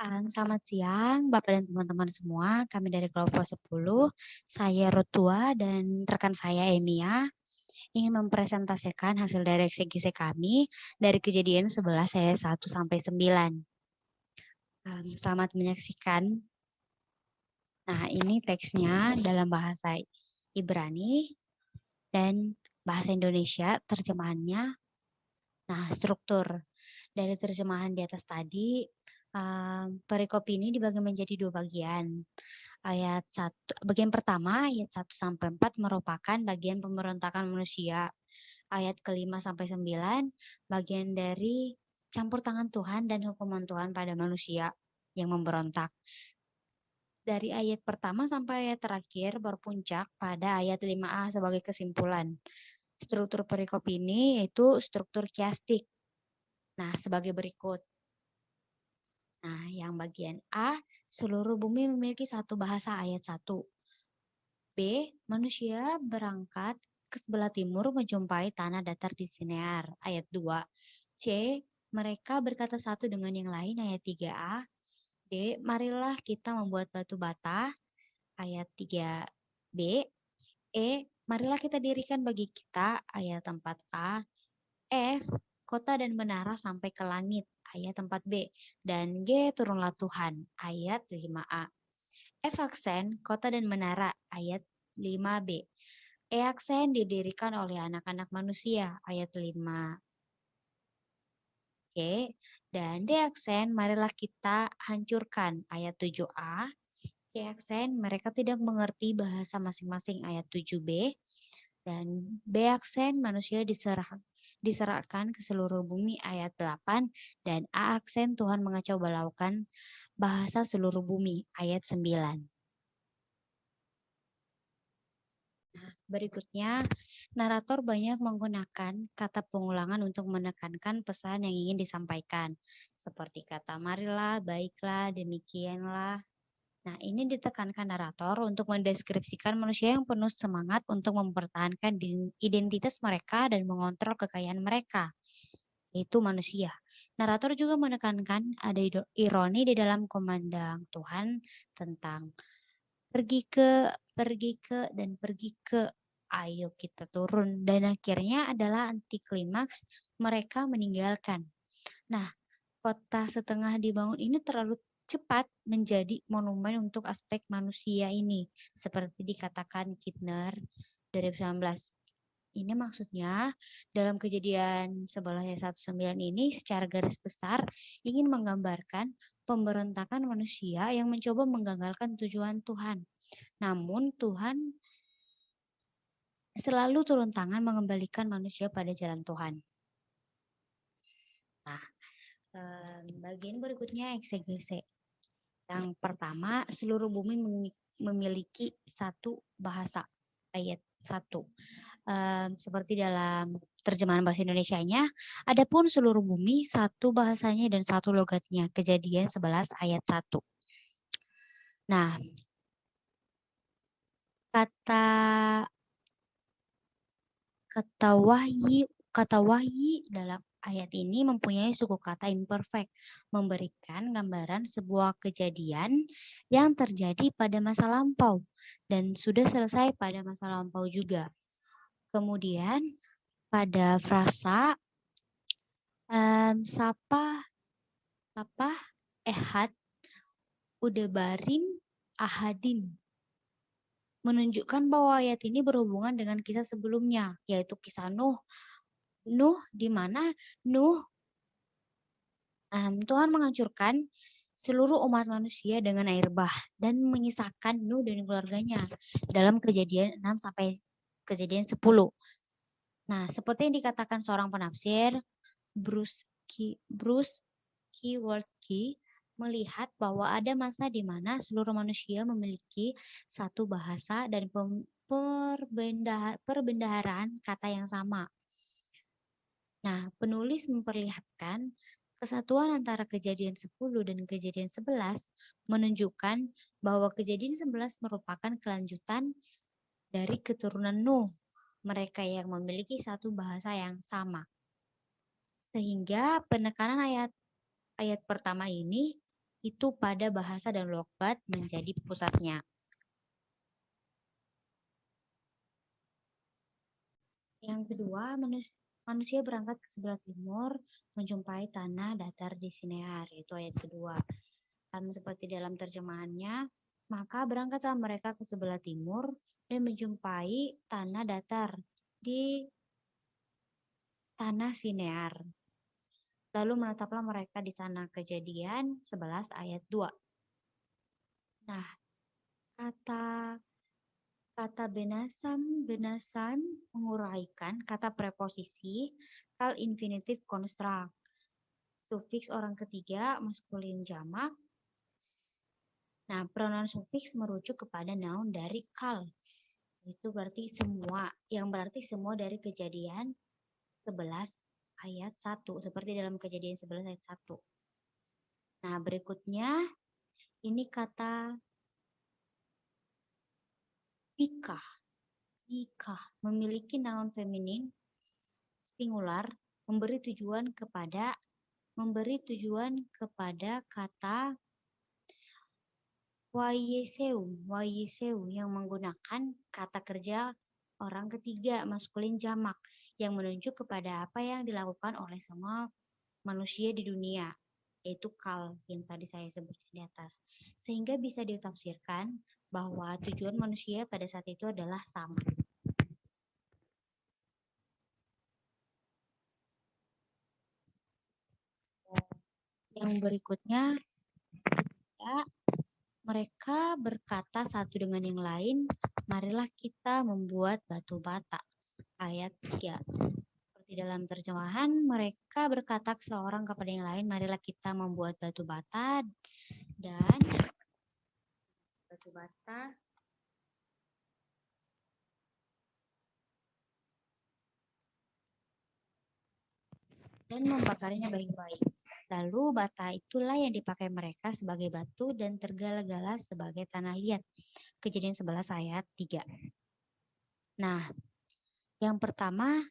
Selamat siang, Bapak dan teman-teman semua. Kami dari kelompok 10, saya Rotua dan rekan saya Emia ingin mempresentasikan hasil dari eksegese kami dari kejadian 11 ayat 1 sampai 9. Selamat menyaksikan. Nah, ini teksnya dalam bahasa Ibrani dan bahasa Indonesia, terjemahannya. Nah, struktur dari terjemahan di atas tadi, perikop ini dibagi menjadi 2 bagian. Bagian pertama ayat 1 sampai 4 merupakan bagian pemberontakan manusia. Ayat ke-5 sampai 9 bagian dari campur tangan Tuhan dan hukuman Tuhan pada manusia yang memberontak. Dari ayat pertama sampai ayat terakhir berpuncak pada ayat 5a sebagai kesimpulan. Struktur perikop ini yaitu struktur kiastik. Nah, sebagai berikut. Nah, yang bagian A, seluruh bumi memiliki satu bahasa ayat 1. B, manusia berangkat ke sebelah timur menjumpai tanah datar di Sinear, ayat 2. C, mereka berkata satu dengan yang lain, ayat 3a. D, marilah kita membuat batu bata, ayat 3b. E, marilah kita dirikan bagi kita, ayat 4a. F, kota dan menara sampai ke langit, ayat 4b. Dan G, turunlah Tuhan, ayat 5a. F aksen, kota dan menara, ayat 5b. E aksen, didirikan oleh anak-anak manusia, ayat 5c. Dan D aksen, marilah kita hancurkan, ayat 7a. E aksen, mereka tidak mengerti bahasa masing-masing, ayat 7b. Dan B aksen, manusia diserahkan ke seluruh bumi, ayat 8. Dan A aksen, Tuhan mengacau balaukan bahasa seluruh bumi, ayat 9. Berikutnya, narator banyak menggunakan kata pengulangan untuk menekankan pesan yang ingin disampaikan, seperti kata marilah, baiklah, demikianlah. Nah, ini ditekankan narator untuk mendeskripsikan manusia yang penuh semangat untuk mempertahankan identitas mereka dan mengontrol kekayaan mereka, yaitu manusia. Narator juga menekankan ada ironi di dalam komandang Tuhan tentang pergi ke, dan pergi ke, ayo kita turun. Dan akhirnya adalah anti klimaks, mereka meninggalkan. Nah, kota setengah dibangun ini terlalu cepat menjadi monumen untuk aspek manusia ini, seperti dikatakan Kidner 2019. Ini maksudnya dalam kejadian 11 ayat 19 ini secara garis besar ingin menggambarkan pemberontakan manusia yang mencoba menggagalkan tujuan Tuhan. Namun Tuhan selalu turun tangan mengembalikan manusia pada jalan Tuhan. Nah, bagian berikutnya eksegese. Yang pertama, seluruh bumi memiliki satu bahasa, ayat 1. Seperti dalam terjemahan bahasa Indonesianya, adapun seluruh bumi satu bahasanya dan satu logatnya. Kejadian 11 ayat 1. Nah, kata wahyi dalam ayat ini mempunyai suku kata imperfect, memberikan gambaran sebuah kejadian yang terjadi pada masa lampau dan sudah selesai pada masa lampau juga. Kemudian pada frasa sapa ehad udebarim ahadin menunjukkan bahwa ayat ini berhubungan dengan kisah sebelumnya, yaitu kisah Nuh. Nuh di mana Nuh Tuhan menghancurkan seluruh umat manusia dengan air bah dan menyisakan Nuh dan keluarganya dalam kejadian 6 sampai kejadian 10. Nah, seperti yang dikatakan seorang penafsir, Bruce Keywordkey melihat bahwa ada masa di mana seluruh manusia memiliki satu bahasa dan perbendaharaan kata yang sama. Nah, penulis memperlihatkan kesatuan antara kejadian 10 dan kejadian 11 menunjukkan bahwa kejadian 11 merupakan kelanjutan dari keturunan Nuh, mereka yang memiliki satu bahasa yang sama. Sehingga penekanan ayat pertama ini itu pada bahasa dan logat menjadi pusatnya. Yang kedua, manusia berangkat ke sebelah timur menjumpai tanah datar di Sinear, itu ayat kedua. Seperti dalam terjemahannya, maka berangkatlah mereka ke sebelah timur dan menjumpai tanah datar di tanah Sinear. Lalu menetaplah mereka di sana. Kejadian 11 ayat 2. Nah, kata benasam menguraikan kata preposisi kal infinitive construct. Sufiks orang ketiga maskulin jamak. Nah, pronoun sufiks merujuk kepada noun dari kal. Itu berarti semua, yang berarti semua dari Kejadian 11 ayat 1, seperti dalam Kejadian 11 ayat 1. Nah, berikutnya ini kata nikah memiliki noun feminin singular memberi tujuan kepada kata wayeseu yang menggunakan kata kerja orang ketiga maskulin jamak yang menunjuk kepada apa yang dilakukan oleh semua manusia di dunia, yaitu kal yang tadi saya sebutkan di atas. Sehingga bisa ditafsirkan bahwa tujuan manusia pada saat itu adalah sama. Yang berikutnya, ya, mereka berkata satu dengan yang lain, marilah kita membuat batu bata. Ayat 3. Seperti dalam terjemahan, mereka berkata seorang kepada yang lain, marilah kita membuat batu bata dan batu bata dan membakarnya baik-baik. Lalu bata itulah yang dipakai mereka sebagai batu dan tergala-gala sebagai tanah liat. Kejadian 11 ayat 3. Nah, yang pertama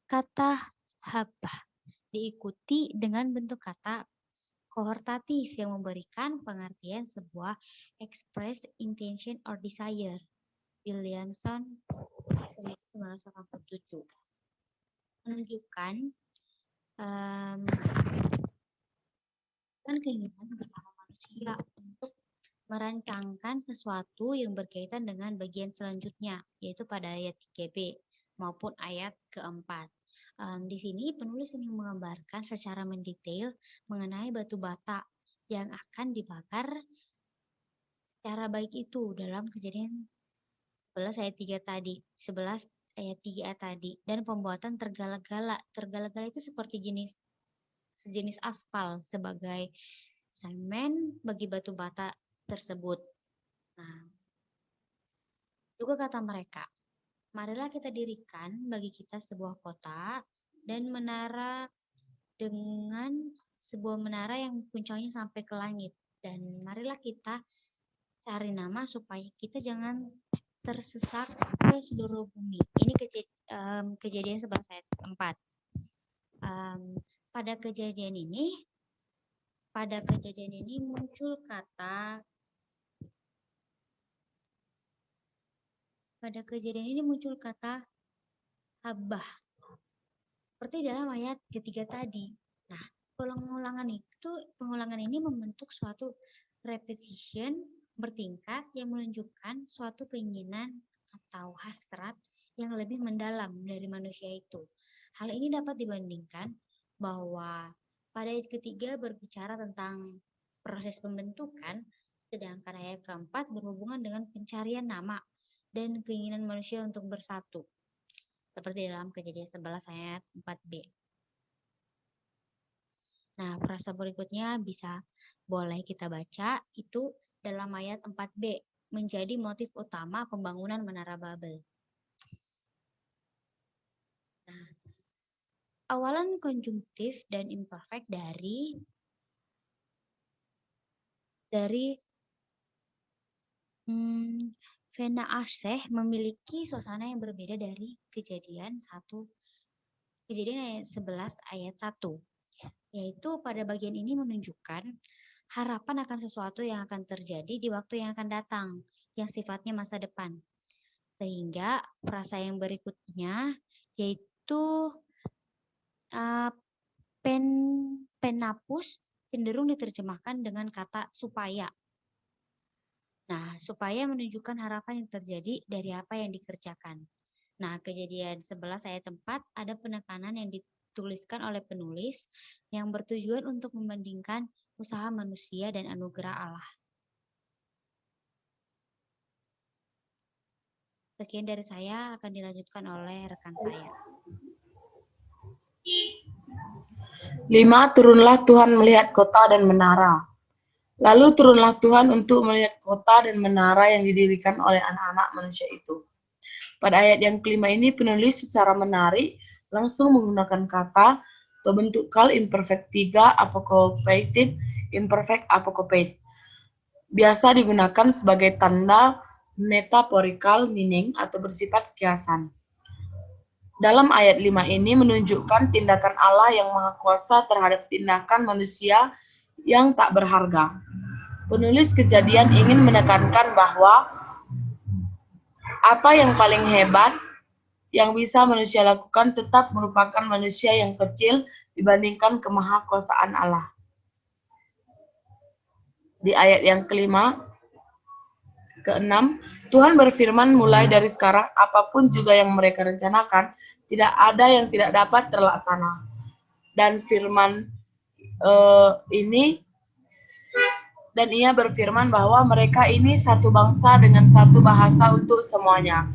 kata habah diikuti dengan bentuk kata kohortatif yang memberikan pengertian sebuah express intention or desire. Williamson 1987 menunjukkan keinginan bersama manusia untuk merancangkan sesuatu yang berkaitan dengan bagian selanjutnya, yaitu pada ayat 3b maupun ayat keempat. Di sini penulis ingin menggambarkan secara mendetail mengenai batu bata yang akan dibakar secara baik itu dalam Kejadian 11 ayat 3 tadi, 11 ayat 3 tadi, dan pembuatan tergala-gala. Tergala-gala itu seperti sejenis aspal sebagai semen bagi batu bata tersebut. Nah, juga kata mereka, marilah kita dirikan bagi kita sebuah kota dan menara dengan sebuah menara yang puncaknya sampai ke langit. Dan marilah kita cari nama supaya kita jangan tersesat ke seluruh bumi. Ini Kejadian 11 ayat 4. Pada kejadian ini muncul kata habah seperti dalam ayat ketiga tadi. Nah, pengulangan ini membentuk suatu repetition bertingkat yang menunjukkan suatu keinginan atau hasrat yang lebih mendalam dari manusia itu. Hal ini dapat dibandingkan bahwa pada ayat ketiga berbicara tentang proses pembentukan, sedangkan ayat keempat berhubungan dengan pencarian nama dan keinginan manusia untuk bersatu. Seperti dalam Kejadian 11 ayat 4b. Nah, frasa berikutnya boleh kita baca, itu dalam ayat 4b, menjadi motif utama pembangunan Menara Babel. Nah, awalan konjungtif dan imperfect dari Vena Aseh memiliki suasana yang berbeda dari Kejadian 11 ayat 1. Yaitu pada bagian ini menunjukkan harapan akan sesuatu yang akan terjadi di waktu yang akan datang, yang sifatnya masa depan. Sehingga frasa yang berikutnya yaitu pen penapus cenderung diterjemahkan dengan kata supaya. Nah, supaya menunjukkan harapan yang terjadi dari apa yang dikerjakan. Nah, kejadian 11 ayat 4 ada penekanan yang dituliskan oleh penulis yang bertujuan untuk membandingkan usaha manusia dan anugerah Allah. Sekian dari saya, akan dilanjutkan oleh rekan saya. 5. Turunlah Tuhan melihat kota dan menara. Lalu turunlah Tuhan untuk melihat kota dan menara yang didirikan oleh anak-anak manusia itu. Pada ayat yang kelima ini penulis secara menarik langsung menggunakan kata atau bentuk kal imperfect 3 apocopated imperfect apocopate. Biasa digunakan sebagai tanda metaphorical meaning atau bersifat kiasan. Dalam ayat 5 ini menunjukkan tindakan Allah yang maha kuasa terhadap tindakan manusia yang tak berharga. Penulis Kejadian ingin menekankan bahwa apa yang paling hebat yang bisa manusia lakukan tetap merupakan manusia yang kecil dibandingkan kemahakuasaan Allah. Di ayat yang keenam, Tuhan berfirman mulai dari sekarang apapun juga yang mereka rencanakan, tidak ada yang tidak dapat terlaksana. Dan firman ini dan ia berfirman bahwa mereka ini satu bangsa dengan satu bahasa untuk semuanya.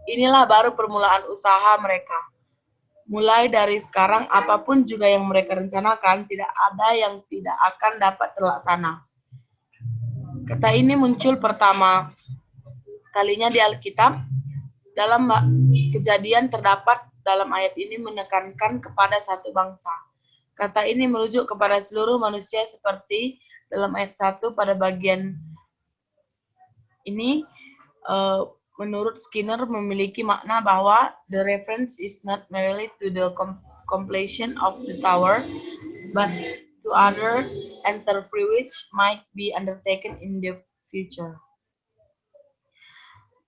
Inilah baru permulaan usaha mereka. Mulai dari sekarang, apapun juga yang mereka rencanakan, tidak ada yang tidak akan dapat terlaksana. Kata ini muncul pertama kalinya di Alkitab. Dalam Kejadian terdapat dalam ayat ini menekankan kepada satu bangsa. Kata ini merujuk kepada seluruh manusia seperti dalam ayat 1 pada bagian ini. Menurut Skinner memiliki makna bahwa the reference is not merely to the completion of the tower, but to other enterprise which might be undertaken in the future.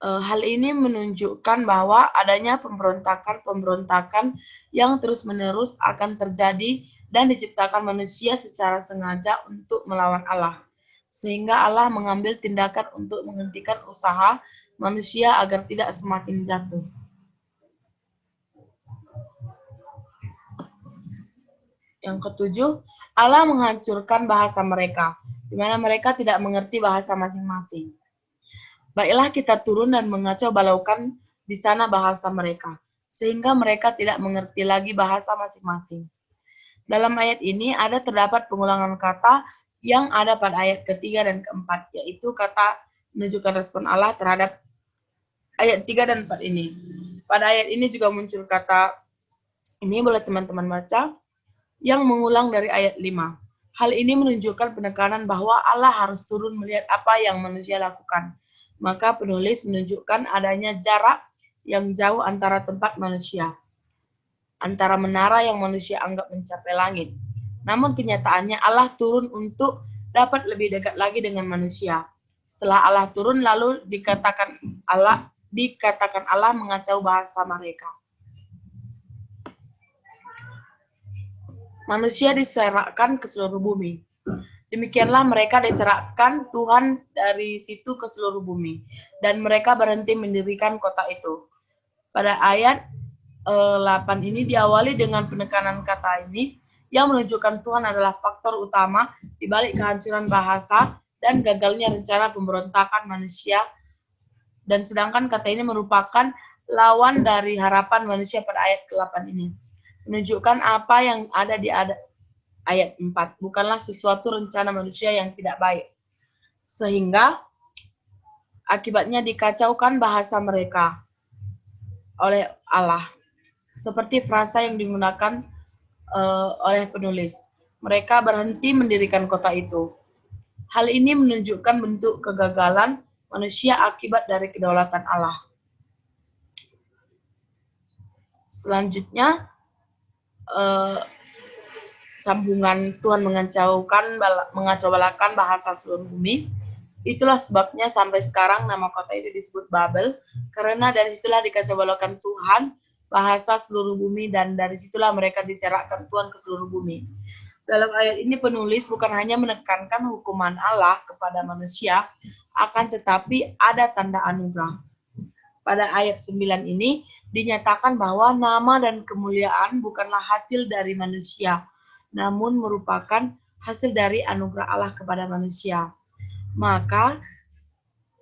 Hal ini menunjukkan bahwa adanya pemberontakan yang terus-menerus akan terjadi dan diciptakan manusia secara sengaja untuk melawan Allah, sehingga Allah mengambil tindakan untuk menghentikan usaha manusia agar tidak semakin jatuh. Yang ketujuh, Allah menghancurkan bahasa mereka, di mana mereka tidak mengerti bahasa masing-masing. Baiklah kita turun dan mengacau balaukan di sana bahasa mereka, sehingga mereka tidak mengerti lagi bahasa masing-masing. Dalam ayat ini terdapat pengulangan kata yang ada pada ayat ketiga dan keempat, yaitu kata menunjukkan respon Allah terhadap ayat 3 dan 4 ini. Pada ayat ini juga muncul kata, ini boleh teman-teman baca, yang mengulang dari ayat 5. Hal ini menunjukkan penekanan bahwa Allah harus turun melihat apa yang manusia lakukan. Maka penulis menunjukkan adanya jarak yang jauh antara tempat manusia, antara menara yang manusia anggap mencapai langit. Namun kenyataannya Allah turun untuk dapat lebih dekat lagi dengan manusia. Setelah Allah turun lalu dikatakan Allah mengacau bahasa mereka. Manusia diserahkan ke seluruh bumi. Demikianlah mereka diserahkan Tuhan dari situ ke seluruh bumi. Dan mereka berhenti mendirikan kota itu. Pada ayat 8 ini diawali dengan penekanan kata ini yang menunjukkan Tuhan adalah faktor utama di balik kehancuran bahasa dan gagalnya rencana pemberontakan manusia. Dan sedangkan kata ini merupakan lawan dari harapan manusia pada ayat ke-8 ini. Menunjukkan apa yang ada di ayat 4, bukanlah sesuatu rencana manusia yang tidak baik. Sehingga akibatnya dikacaukan bahasa mereka oleh Allah. Seperti frasa yang digunakan oleh penulis. Mereka berhenti mendirikan kota itu. Hal ini menunjukkan bentuk kegagalan manusia akibat dari kedaulatan Allah. Selanjutnya, sambungan Tuhan mengacau balakan bahasa seluruh bumi. Itulah sebabnya sampai sekarang nama kota itu disebut Babel, karena dari situlah dikacau balakan Tuhan bahasa seluruh bumi, dan dari situlah mereka diserakkan Tuhan ke seluruh bumi. Dalam ayat ini penulis bukan hanya menekankan hukuman Allah kepada manusia, akan tetapi ada tanda anugerah. Pada ayat 9 ini dinyatakan bahwa nama dan kemuliaan bukanlah hasil dari manusia, namun merupakan hasil dari anugerah Allah kepada manusia. Maka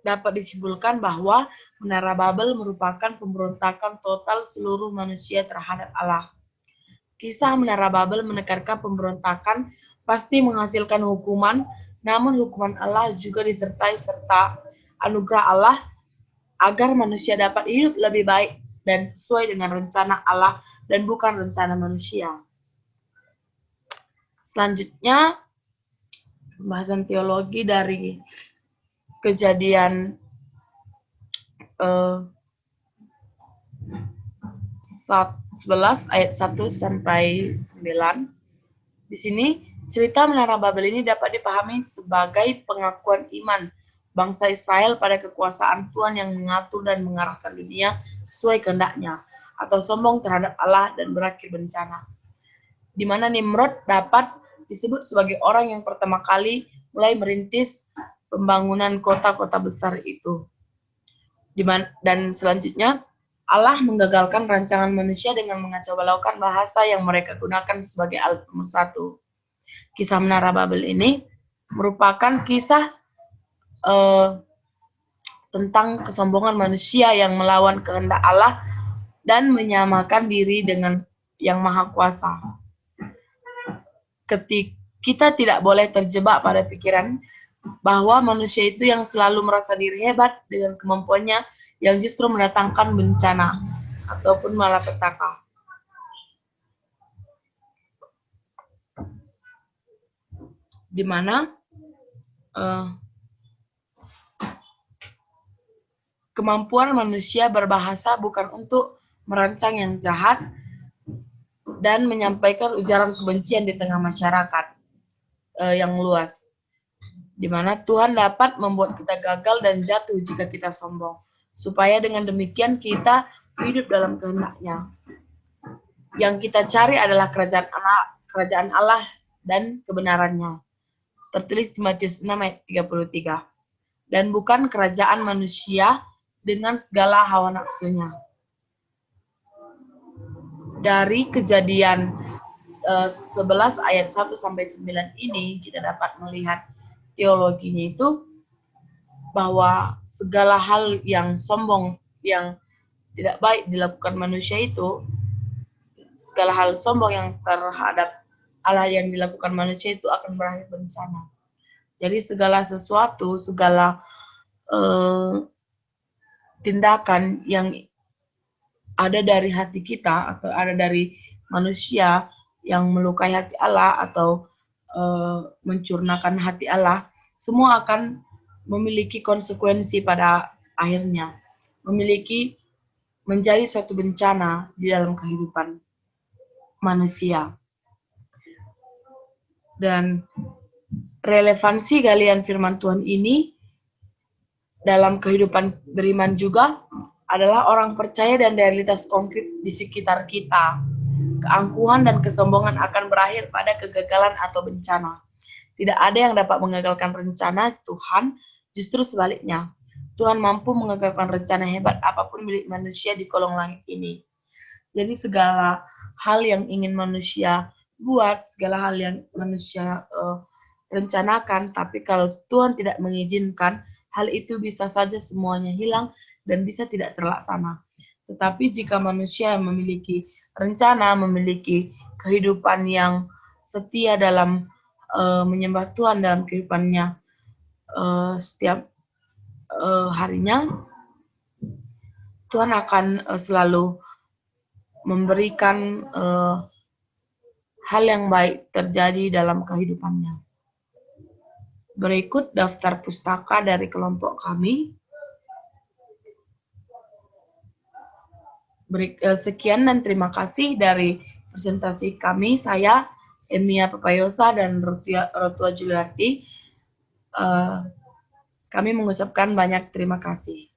dapat disimpulkan bahwa Menara Babel merupakan pemberontakan total seluruh manusia terhadap Allah. Kisah Menara Babel menekankan pemberontakan pasti menghasilkan hukuman, namun hukuman Allah juga disertai serta anugerah Allah agar manusia dapat hidup lebih baik dan sesuai dengan rencana Allah dan bukan rencana manusia. Selanjutnya, pembahasan teologi dari Kejadian 11 ayat 1 sampai 9. Di sini cerita Menara Babel ini dapat dipahami sebagai pengakuan iman bangsa Israel pada kekuasaan Tuhan yang mengatur dan mengarahkan dunia sesuai kehendaknya, atau sombong terhadap Allah dan berakhir bencana. Di mana Nimrod dapat disebut sebagai orang yang pertama kali mulai merintis pembangunan kota-kota besar itu. Dan selanjutnya, Allah menggagalkan rancangan manusia dengan mengacau balaukan bahasa yang mereka gunakan sebagai alat nomor 1. Kisah Menara Babel ini merupakan kisah tentang kesombongan manusia yang melawan kehendak Allah dan menyamakan diri dengan Yang Maha Kuasa. Kita tidak boleh terjebak pada pikiran bahwa manusia itu yang selalu merasa diri hebat dengan kemampuannya yang justru mendatangkan bencana ataupun malapetaka. Di mana kemampuan manusia berbahasa bukan untuk merancang yang jahat dan menyampaikan ujaran kebencian di tengah masyarakat yang luas, di mana Tuhan dapat membuat kita gagal dan jatuh jika kita sombong, supaya dengan demikian kita hidup dalam kehendak-Nya. Yang kita cari adalah kerajaan Allah dan kebenaran-Nya. Tertulis di Matius 6 ayat 33. Dan bukan kerajaan manusia dengan segala hawa nafsunya. Dari Kejadian 11 ayat 1 sampai 9 ini kita dapat melihat teologinya itu bahwa segala hal yang sombong, yang tidak baik dilakukan manusia itu, segala hal sombong yang terhadap Allah yang dilakukan manusia itu akan berakhir bencana. Jadi segala sesuatu, segala tindakan yang ada dari hati kita atau ada dari manusia yang melukai hati Allah atau mencurnakan hati Allah, semua akan memiliki konsekuensi pada akhirnya, menjadi suatu bencana di dalam kehidupan manusia. Dan relevansi galian firman Tuhan ini dalam kehidupan beriman juga adalah orang percaya dan realitas konkret di sekitar kita. Keangkuhan dan kesombongan akan berakhir pada kegagalan atau bencana. Tidak ada yang dapat mengagalkan rencana Tuhan, justru sebaliknya. Tuhan mampu mengagalkan rencana hebat apapun milik manusia di kolong langit ini. Jadi segala hal yang ingin manusia buat, segala hal yang manusia rencanakan, tapi kalau Tuhan tidak mengizinkan, hal itu bisa saja semuanya hilang dan bisa tidak terlaksana. Tetapi jika manusia memiliki rencana, memiliki kehidupan yang setia dalam menyembah Tuhan dalam kehidupannya setiap harinya, Tuhan akan selalu memberikan hal yang baik terjadi dalam kehidupannya. Berikut daftar pustaka dari kelompok kami. Sekian dan terima kasih dari presentasi kami. Saya Emia Papayosa dan Rotua Juliarti. Kami mengucapkan banyak terima kasih.